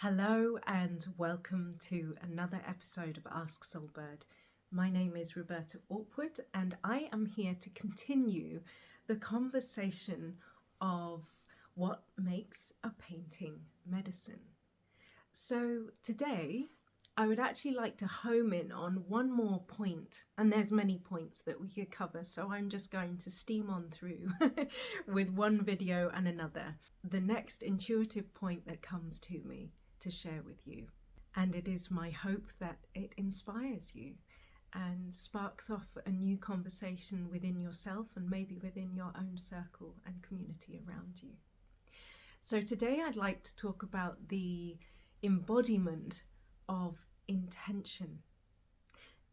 Hello and welcome to another episode of Ask SoulBird. My name is Roberta Orpwood and I am here to continue the conversation of what makes a painting medicine. So today I would actually like to home in on one more point, and there's many points that we could cover, so I'm just going to steam on through with one video and another. The next intuitive point that comes to me to share with you, and it is my hope that it inspires you and sparks off a new conversation within yourself and maybe within your own circle and community around you. So today I'd like to talk about the embodiment of intention.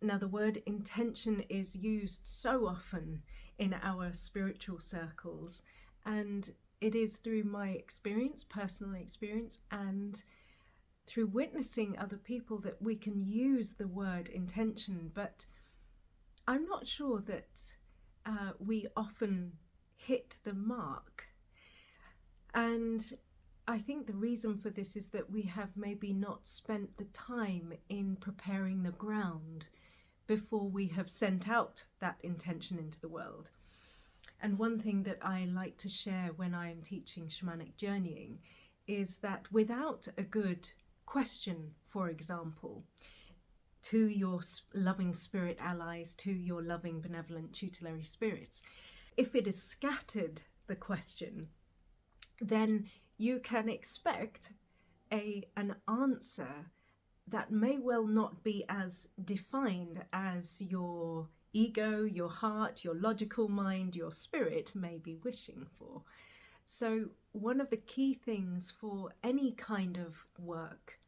Now, the word intention is used so often in our spiritual circles, and it is through my experience, personal experience, and through witnessing other people that we can use the word intention, but I'm not sure that we often hit the mark. And I think the reason for this is that we have maybe not spent the time in preparing the ground before we have sent out that intention into the world. And one thing that I like to share when I am teaching shamanic journeying is that without a good question, for example, to your loving spirit allies, to your loving benevolent tutelary spirits, if it is scattered, the question, then you can expect an answer that may well not be as defined as your ego, your heart, your logical mind, your spirit may be wishing for. So one of the key things for any kind of work,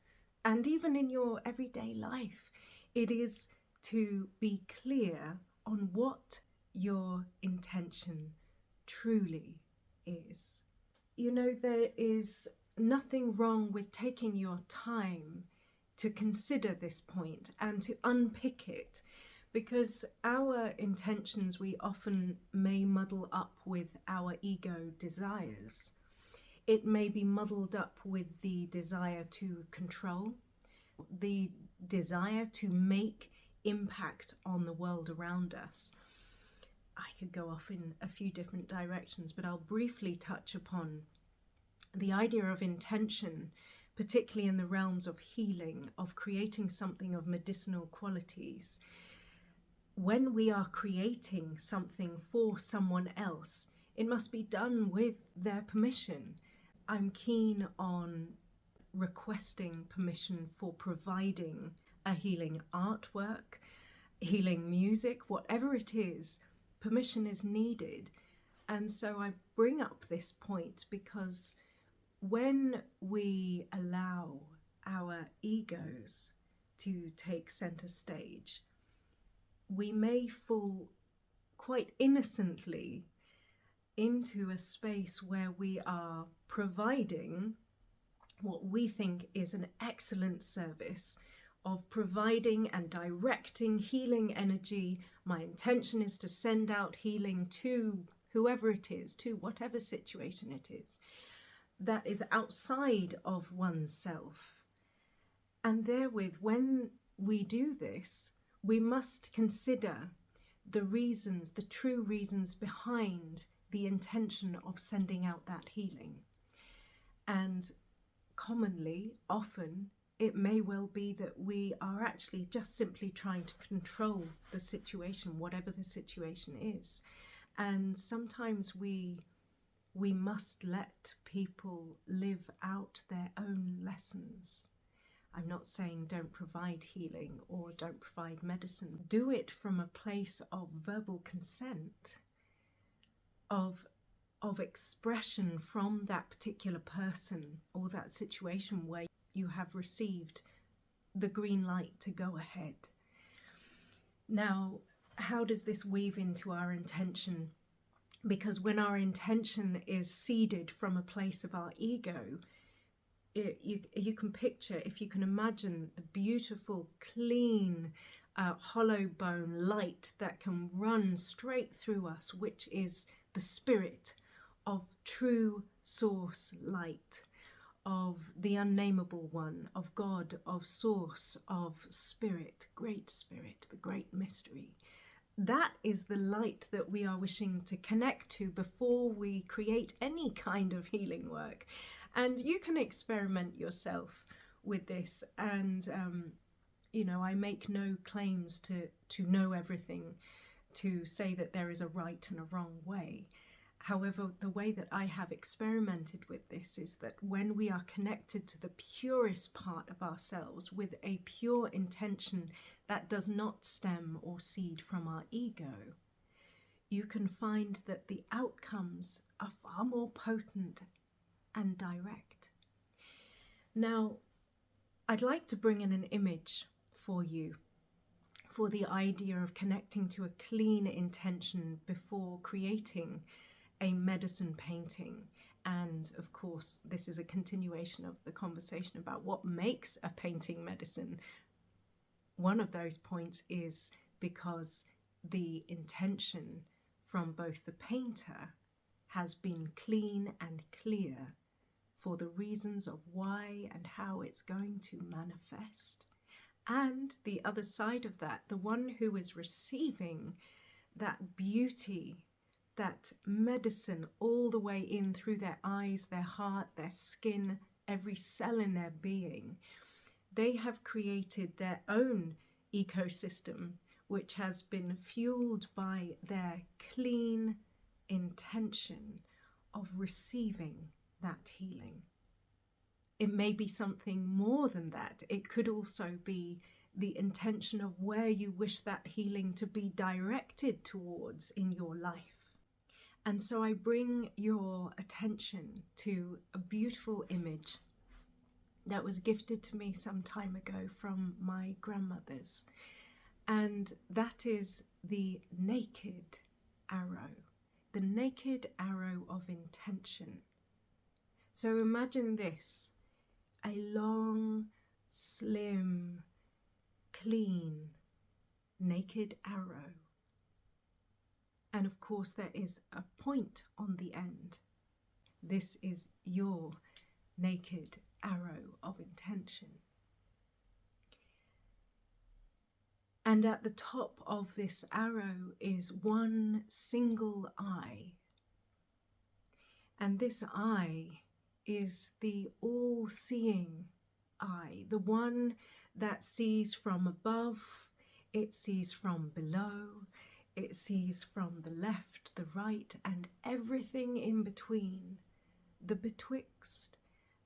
and even in your everyday life, it is to be clear on what your intention truly is. You know, there is nothing wrong with taking your time to consider this point and to unpick it, because our intentions we often may muddle up with our ego desires. It may be muddled up with the desire to control, the desire to make impact on the world around us. I could go off in a few different directions, but I'll briefly touch upon the idea of intention, particularly in the realms of healing, of creating something of medicinal qualities. When we are creating something for someone else, it must be done with their permission. I'm keen on requesting permission for providing a healing artwork, healing music, whatever it is. Permission is needed. And so I bring up this point because when we allow our egos to take center stage, we may fall quite innocently into a space where we are providing what we think is an excellent service of providing and directing healing energy. My intention is to send out healing to whoever it is, to whatever situation it is, that is outside of oneself. And therewith, when we do this, we must consider the reasons, the true reasons behind the intention of sending out that healing. And commonly, often, it may well be that we are actually just simply trying to control the situation, whatever the situation is. And sometimes we must let people live out their own lessons. I'm not saying don't provide healing or don't provide medicine. Do it from a place of verbal consent, of expression from that particular person or that situation where you have received the green light to go ahead. Now, how does this weave into our intention? Because when our intention is seeded from a place of our ego, you can picture, if you can imagine, the beautiful, clean, hollow bone light that can run straight through us, which is the spirit of true source light, of the unnameable one, of God, of source, of spirit, the great mystery. That is the light that we are wishing to connect to before we create any kind of healing work. And you can experiment yourself with this. And, I make no claims to know everything, to say that there is a right and a wrong way. However, the way that I have experimented with this is that when we are connected to the purest part of ourselves with a pure intention that does not stem or seed from our ego, you can find that the outcomes are far more potent and direct. Now, I'd like to bring in an image for you for the idea of connecting to a clean intention before creating a medicine painting. And of course, this is a continuation of the conversation about what makes a painting medicine. One of those points is because the intention from both the painter has been clean and clear for the reasons of why and how it's going to manifest. And the other side of that, the one who is receiving that beauty, that medicine all the way in through their eyes, their heart, their skin, every cell in their being, they have created their own ecosystem, which has been fueled by their clean intention of receiving that healing. It may be something more than that. It could also be the intention of where you wish that healing to be directed towards in your life. And so I bring your attention to a beautiful image that was gifted to me some time ago from my grandmother's. And that is the naked arrow of intention. So imagine this, a long, slim, clean, naked arrow. And of course there is a point on the end. This is your naked arrow of intention. And at the top of this arrow is one single eye. And this eye is the all-seeing eye, the one that sees from above, it sees from below, it sees from the left, the right, and everything in between, the betwixt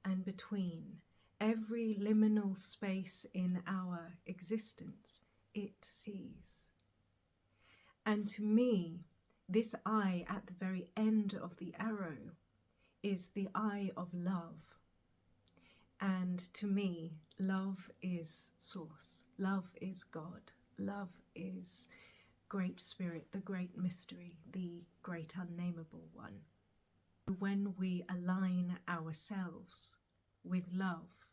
and between, every liminal space in our existence, it sees. And to me, this eye at the very end of the arrow is the eye of love. And to me, love is source, love is God, love is great spirit, the great mystery, the great unnameable one. When we align ourselves with love,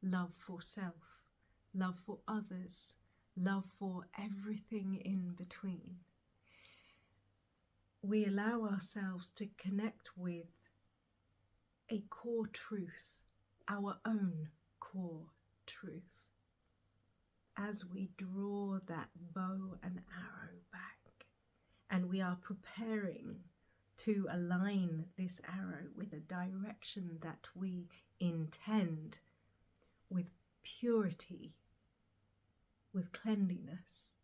love for self, love for others, love for everything in between, we allow ourselves to connect with a core truth, our own core truth, as we draw that bow and arrow back, and we are preparing to align this arrow with a direction that we intend, with purity, with cleanliness.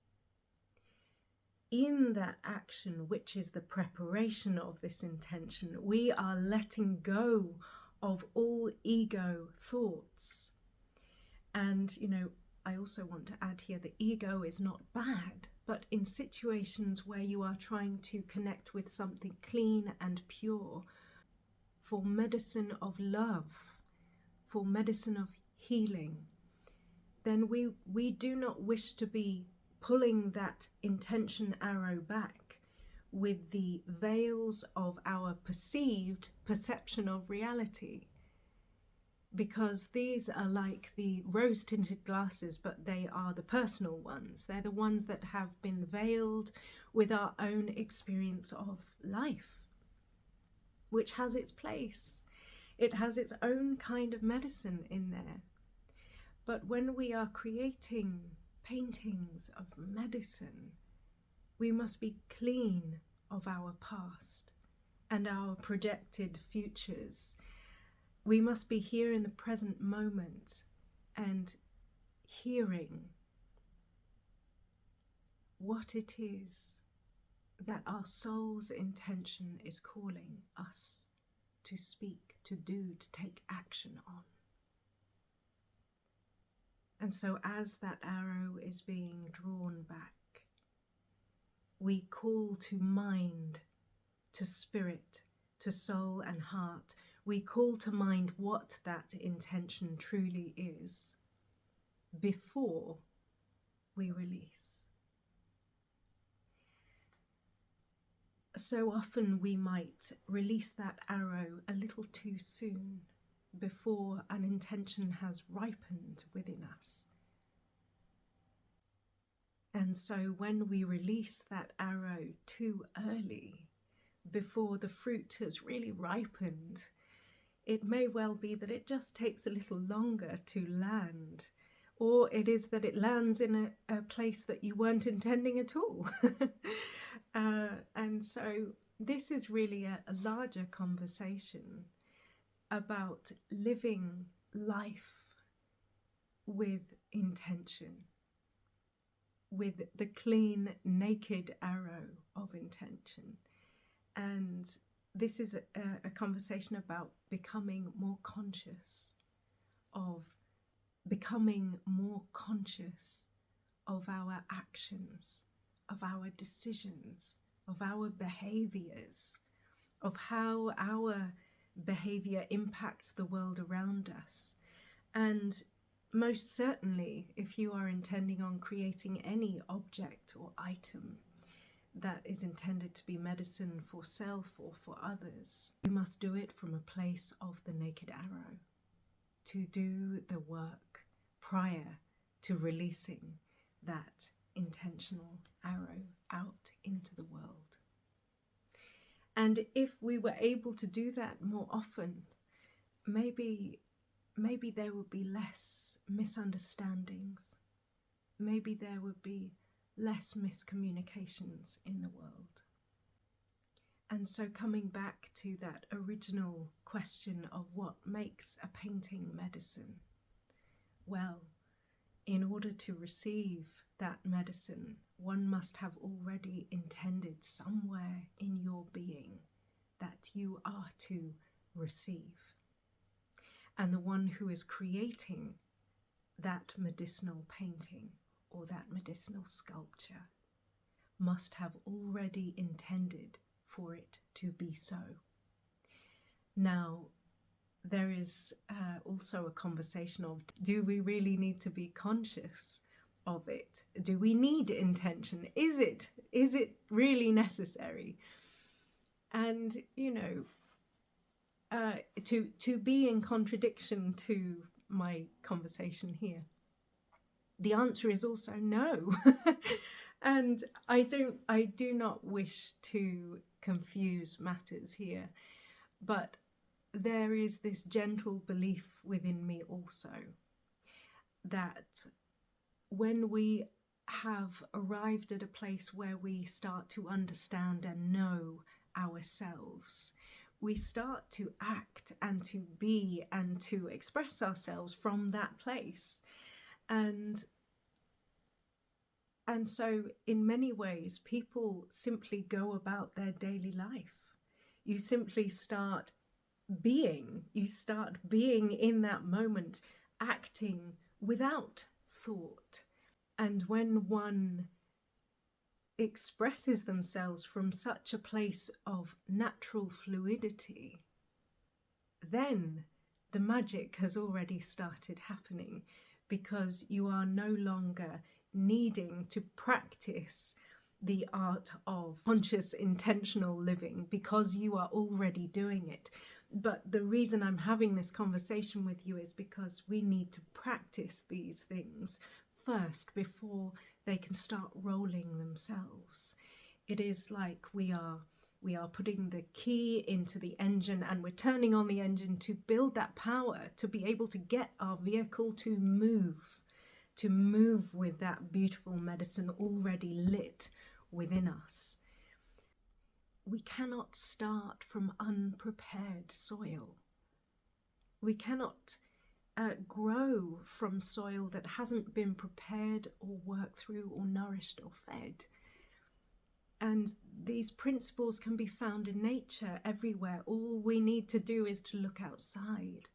In that action, which is the preparation of this intention, we are letting go of all ego thoughts. And, I also want to add here that ego is not bad, but in situations where you are trying to connect with something clean and pure, for medicine of love, for medicine of healing, then we do not wish to be pulling that intention arrow back with the veils of our perceived perception of reality. Because these are like the rose-tinted glasses, but they are the personal ones. They're the ones that have been veiled with our own experience of life, which has its place. It has its own kind of medicine in there. But when we are creating paintings of medicine, we must be clean of our past and our projected futures. We must be here in the present moment and hearing what it is that our soul's intention is calling us to speak, to do, to take action on. And so as that arrow is being drawn back, we call to mind, to spirit, to soul and heart. We call to mind what that intention truly is before we release. So often we might release that arrow a little too soon, before an intention has ripened within us. And so when we release that arrow too early, before the fruit has really ripened, it may well be that it just takes a little longer to land, or it is that it lands in a place that you weren't intending at all. And so this is really a larger conversation about living life with intention, with the clean, naked arrow of intention. And this is a conversation about becoming more conscious of our actions, of our decisions, of our behaviors, of how our behavior impacts the world around us. And most certainly, if you are intending on creating any object or item that is intended to be medicine for self or for others, you must do it from a place of the naked arrow, to do the work prior to releasing that intentional arrow out into the world. And if we were able to do that more often, maybe there would be less misunderstandings. Maybe there would be less miscommunications in the world. And so coming back to that original question of what makes a painting medicine, well, in order to receive that medicine, one must have already intended somewhere in your being that you are to receive. And the one who is creating that medicinal painting or that medicinal sculpture must have already intended for it to be so. Now, there is also a conversation of, do we really need to be conscious of it? Do we need intention? Is it really necessary? And, you know, to be in contradiction to my conversation here, the answer is also no. And I do not wish to confuse matters here, but there is this gentle belief within me also that when we have arrived at a place where we start to understand and know ourselves, we start to act and to be and to express ourselves from that place. And so in many ways, people simply go about their daily life. You simply start being in that moment, acting without thought. And when one expresses themselves from such a place of natural fluidity, then the magic has already started happening, because you are no longer needing to practice the art of conscious intentional living, because you are already doing it. But the reason I'm having this conversation with you is because we need to practice these things first before they can start rolling themselves. It is like we are We are putting the key into the engine and we're turning on the engine to build that power, to be able to get our vehicle to move with that beautiful medicine already lit within us. We cannot start from unprepared soil. We cannot grow from soil that hasn't been prepared or worked through or nourished or fed. And these principles can be found in nature everywhere. All we need to do is to look outside,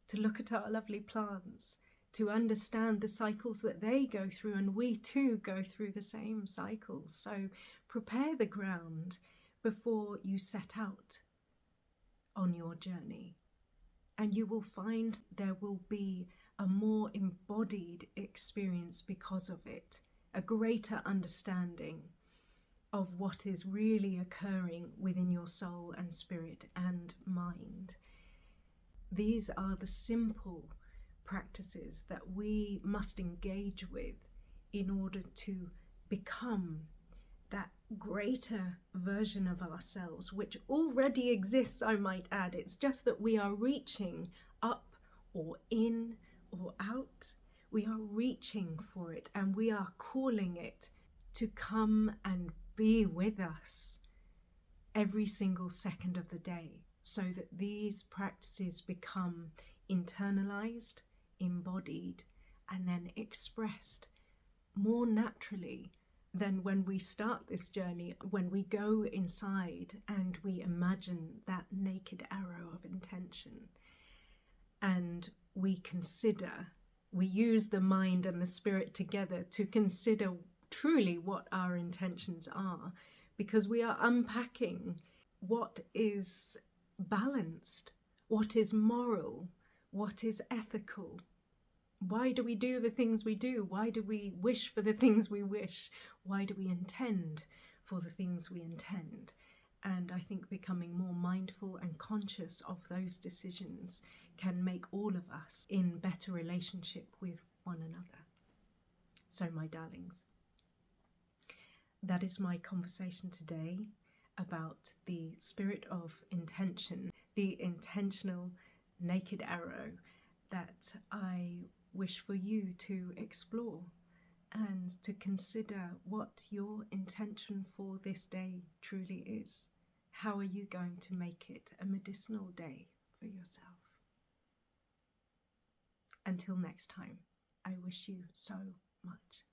to look at our lovely plants, to understand the cycles that they go through, and we too go through the same cycles. So prepare the ground before you set out on your journey, and you will find there will be a more embodied experience because of it, a greater understanding of what is really occurring within your soul and spirit and mind. These are the simple practices that we must engage with in order to become that greater version of ourselves, which already exists, I might add. It's just that we are reaching up or in or out. We are reaching for it, and we are calling it to come and be with us every single second of the day, so that these practices become internalized, embodied, and then expressed more naturally than when we start this journey, when we go inside and we imagine that naked arrow of intention and we use the mind and the spirit together to consider truly what our intentions are, because we are unpacking what is balanced, what is moral, what is ethical. Why do we do the things we do? Why do we wish for the things we wish? Why do we intend for the things we intend? And I think becoming more mindful and conscious of those decisions can make all of us in better relationship with one another. So, my darlings, that is my conversation today about the spirit of intention, the intentional naked arrow that I wish for you to explore and to consider what your intention for this day truly is. How are you going to make it a medicinal day for yourself? Until next time, I wish you so much